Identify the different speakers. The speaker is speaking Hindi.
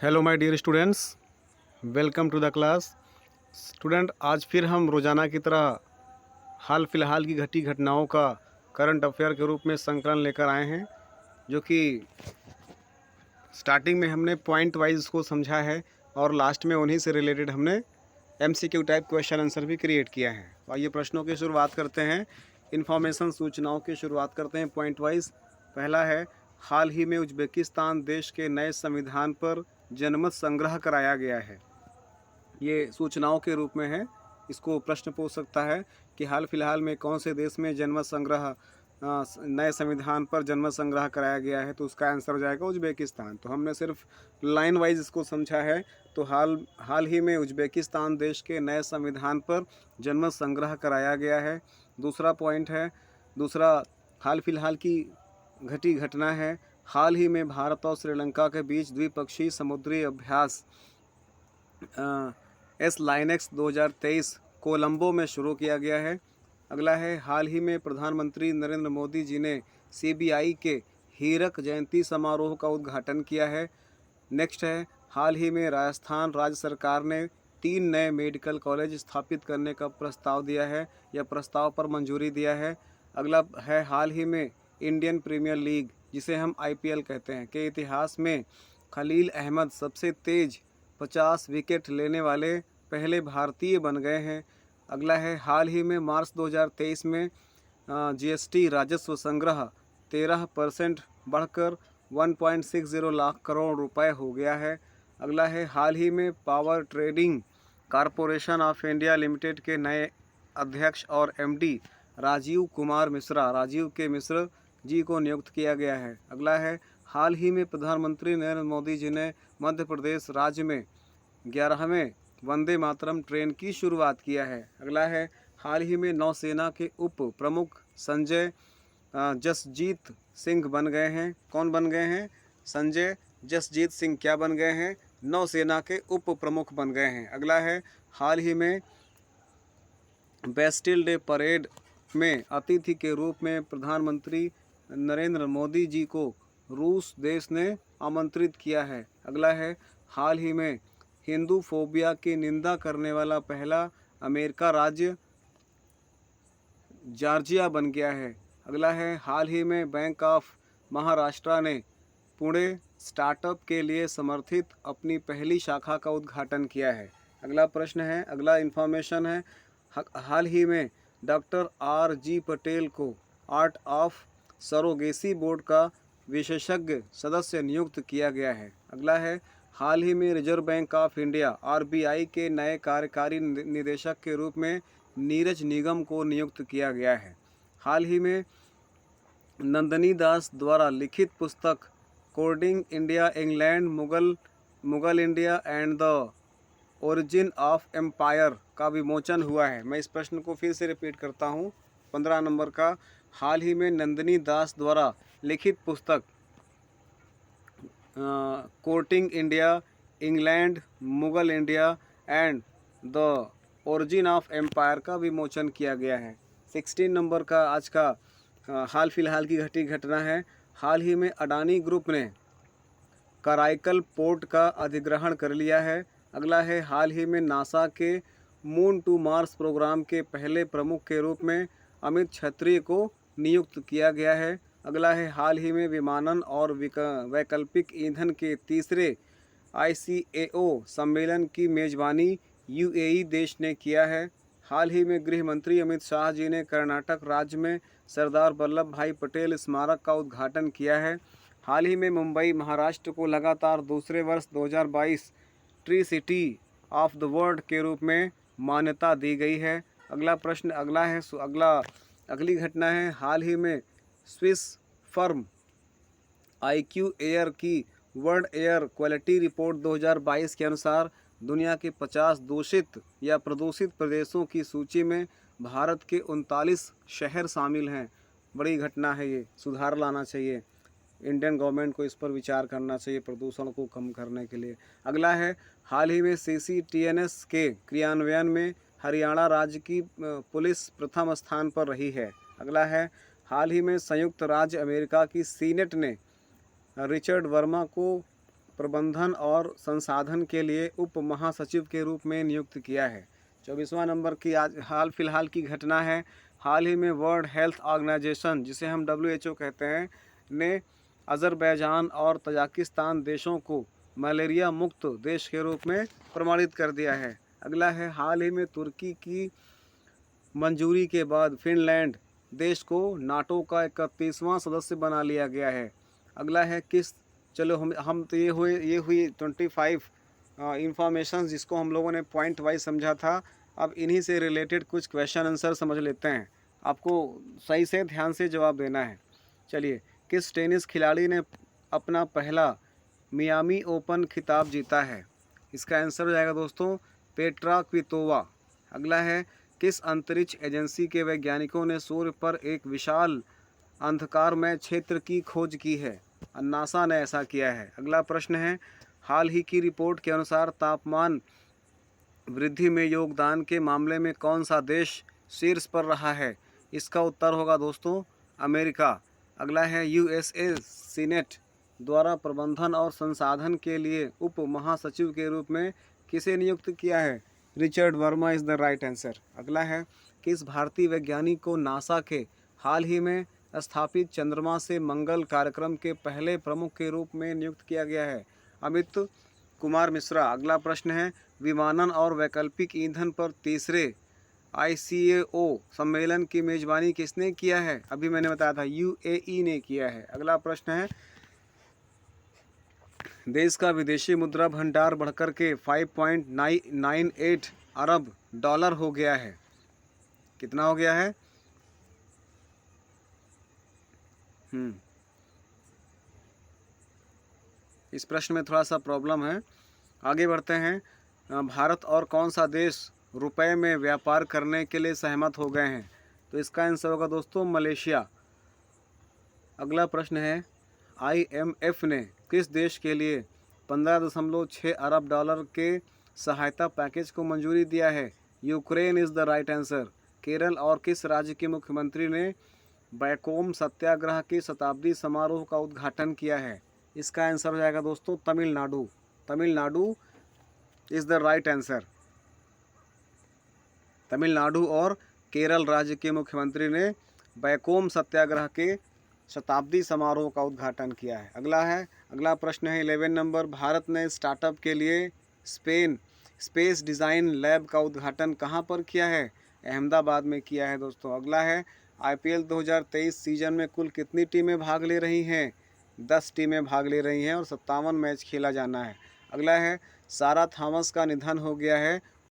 Speaker 1: Hello my dear students, welcome to the class. Student, आज फिर हम रोज़ाना की तरह हाल फिलहाल की घटी घटनाओं का करंट अफेयर के रूप में संकलन लेकर आए हैं, जो कि स्टार्टिंग में हमने पॉइंट वाइज उसको समझा है और लास्ट में उन्हीं से रिलेटेड हमने एमसीक्यू टाइप क्वेश्चन आंसर भी क्रिएट किया है। तो आइए प्रश्नों की शुरुआत करते हैं। इन्फॉर्मेशन सूचनाओं की शुरुआत करते हैं पॉइंट वाइज। पहला है, हाल ही में उज्बेकिस्तान देश के नए संविधान पर जनमत संग्रह कराया गया है। ये सूचनाओं के रूप में है। इसको प्रश्न पूछ सकता है कि हाल फिलहाल में कौन से देश में जनमत संग्रह नए संविधान पर जनमत संग्रह कराया गया है, तो उसका आंसर हो जाएगा उज्बेकिस्तान। तो हमने सिर्फ लाइन वाइज इसको समझा है। तो हाल ही में उज्बेकिस्तान देश के नए संविधान पर जनमत संग्रह कराया गया है। दूसरा पॉइंट है, दूसरा हाल फिलहाल की घटी घटना है, हाल ही में भारत और श्रीलंका के बीच द्विपक्षीय समुद्री अभ्यास S-LINEX 2023 कोलंबो में शुरू किया गया है। अगला है, हाल ही में प्रधानमंत्री नरेंद्र मोदी जी ने CBI के हीरक जयंती समारोह का उद्घाटन किया है। नेक्स्ट है, हाल ही में राजस्थान राज्य सरकार ने 3 नए मेडिकल कॉलेज स्थापित करने का प्रस्ताव दिया है या प्रस्ताव पर मंजूरी दिया है। अगला है, हाल ही में इंडियन प्रीमियर लीग, जिसे हम IPL कहते हैं, के इतिहास में खलील अहमद सबसे तेज 50 विकेट लेने वाले पहले भारतीय बन गए हैं। अगला है, हाल ही में मार्च 2023 में GST राजस्व संग्रह 13% बढ़कर 1.60 लाख करोड़ रुपए हो गया है। अगला है, हाल ही में power trading corporation of India limited के नए अध्यक्ष और MD राजीव के मिश्र जी को नियुक्त किया गया है। अगला है, हाल ही में प्रधानमंत्री नरेंद्र मोदी जी ने मध्य प्रदेश राज्य में 11वें वंदे मातरम ट्रेन की शुरुआत किया है। अगला है, हाल ही में नौसेना के उप प्रमुख संजय जसजीत सिंह बन गए हैं। कौन बन गए हैं? संजय जसजीत सिंह क्या बन गए हैं? नौसेना के उप प्रमुख बन गए हैं। अगला है, हाल ही में बेस्टिल डे परेड में अतिथि के रूप में प्रधानमंत्री नरेंद्र मोदी जी को रूस देश ने आमंत्रित किया है। अगला है, हाल ही में हिंदू फोबिया की निंदा करने वाला पहला अमेरिका राज्य जॉर्जिया बन गया है। अगला है, हाल ही में बैंक ऑफ महाराष्ट्र ने पुणे स्टार्टअप के लिए समर्थित अपनी पहली शाखा का उद्घाटन किया है। अगला प्रश्न है, अगला इन्फॉर्मेशन है, हाल ही में डॉक्टर RG पटेल को आर्ट ऑफ सरोगेसी बोर्ड का विशेषज्ञ सदस्य नियुक्त किया गया है। अगला है, हाल ही में reserve bank of India RBI के नए कार्यकारी निदेशक के रूप में नीरज निगम को नियुक्त किया गया है। हाल ही में नंदनी दास द्वारा लिखित पुस्तक Courting India England Mughal India and the origin of empire का विमोचन हुआ है। मैं इस प्रश्न को फिर से रिपीट करता हूँ, 15 नंबर का। हाल ही में नंदनी दास द्वारा लिखित पुस्तक Courting India England Mughal India and the origin of empire का विमोचन किया गया है। 16 नंबर का आज का हाल फिलहाल की घटी घटना है, हाल ही में अडानी ग्रुप ने कराईकल पोर्ट का अधिग्रहण कर लिया है। अगला है, हाल ही में नासा के मून टू मार्स प्रोग्राम के पहले प्रमुख के रूप में अमित क्षत्रिय को नियुक्त किया गया है। अगला है, हाल ही में विमानन और वैकल्पिक ईंधन के तीसरे ICAO सम्मेलन की मेजबानी UAE देश ने किया है। हाल ही में गृह मंत्री अमित शाह जी ने कर्नाटक राज्य में सरदार वल्लभ भाई पटेल स्मारक का उद्घाटन किया है। हाल ही में मुंबई महाराष्ट्र को लगातार दूसरे वर्ष 2022 tree city of the world के रूप में मान्यता दी गई है। अगला प्रश्न अगली घटना है, हाल ही में स्विस फर्म IQ एयर की वर्ल्ड एयर क्वालिटी रिपोर्ट 2022 के अनुसार दुनिया के 50 दूषित या प्रदूषित प्रदेशों की सूची में भारत के 39 शहर शामिल हैं। बड़ी घटना है ये, सुधार लाना चाहिए। इंडियन गवर्नमेंट को इस पर विचार करना चाहिए प्रदूषण को कम करने के लिए। अगला है, हाल ही में CCTNS के क्रियान्वयन में हरियाणा राज्य की पुलिस प्रथम स्थान पर रही है। अगला है, हाल ही में संयुक्त राज्य अमेरिका की सीनेट ने रिचर्ड वर्मा को प्रबंधन और संसाधन के लिए उप महासचिव के रूप में नियुक्त किया है। 24वां नंबर की आज हाल फिलहाल की घटना है। हाल ही में वर्ल्ड हेल्थ ऑर्गेनाइजेशन, जिसे हम WHO कहते हैं, ने अज़रबैजान और तजाकिस्तान देशों को मलेरिया मुक्त देश के रूप में प्रमाणित कर दिया है। अगला है, हाल ही में तुर्की की मंजूरी के बाद फिनलैंड देश को नाटो का 31वां सदस्य बना लिया गया है। अगला है, किस चलो हम तो ये हुई 25 इंफॉर्मेशन जिसको हम लोगों ने पॉइंट वाइज समझा था। अब इन्हीं से रिलेटेड कुछ क्वेश्चन आंसर समझ लेते हैं। आपको सही से ध्यान से जवाब देना है। चलिए, किस टेनिस खिलाड़ी ने अपना पहला मियामी ओपन खिताब जीता है? इसका आंसर हो जाएगा दोस्तों पेट्रा क्वितोवा। अगला है, किस अंतरिक्ष एजेंसी के वैज्ञानिकों ने सूर्य पर एक विशाल अंधकारमय क्षेत्र की खोज की है? नासा ने ऐसा किया है। अगला प्रश्न है, हाल ही की रिपोर्ट के अनुसार तापमान वृद्धि में योगदान के मामले में कौन सा देश शीर्ष पर रहा है? इसका उत्तर होगा दोस्तों अमेरिका। अगला है, USA सीनेट द्वारा प्रबंधन और संसाधन के लिए उप महासचिव के रूप में किसे नियुक्त किया है? Richard Verma is the right answer. अगला है, किस भारतीय वैज्ञानिक को नासा के हाल ही में स्थापित चंद्रमा से मंगल कार्यक्रम के पहले प्रमुख के रूप में नियुक्त किया गया है? अमित कुमार मिश्रा। अगला प्रश्न है, विमानन और वैकल्पिक ईंधन पर तीसरे ICAO सम्मेलन की मेजबानी किसने किया है? अभी मैंने बताया था UAE ने किया है। अगला प्रश्न है, देश का विदेशी मुद्रा भंडार बढ़कर के 5.98 अरब डॉलर हो गया है। कितना हो गया है? इस प्रश्न में थोड़ा सा प्रॉब्लम है। आगे बढ़ते हैं। भारत और कौन सा देश रुपए में व्यापार करने के लिए सहमत हो गए हैं? तो इसका आंसर होगा दोस्तों मलेशिया। अगला प्रश्न है, IMF ने किस देश के लिए 15.6 अरब डॉलर के सहायता पैकेज को मंजूरी दिया है? Ukraine is the right answer. Kerala और किस राज्य के मुख्यमंत्री ने बैकोम सत्याग्रह के शताब्दी समारोह का उद्घाटन किया है? इसका आंसर हो जाएगा दोस्तों Tamil Nadu. Tamil Nadu is the right answer. Tamil Nadu और केरल राज्य के मुख्यमंत्री ने बैकोम सत्याग्रह के शताब्दी समारोह का उद्घाटन किया है। अगला प्रश्न है 11 नंबर, भारत ने स्टार्टअप के लिए स्पेस डिज़ाइन लैब का उद्घाटन कहाँ पर किया है? अहमदाबाद में किया है दोस्तों। अगला है, IPL 2023 सीजन में कुल कितनी टीमें भाग ले रही हैं? 10 टीमें भाग ले रही हैं और 57 मैच खेला जाना है। अगला है, सारा थॉमस का निधन हो गया है,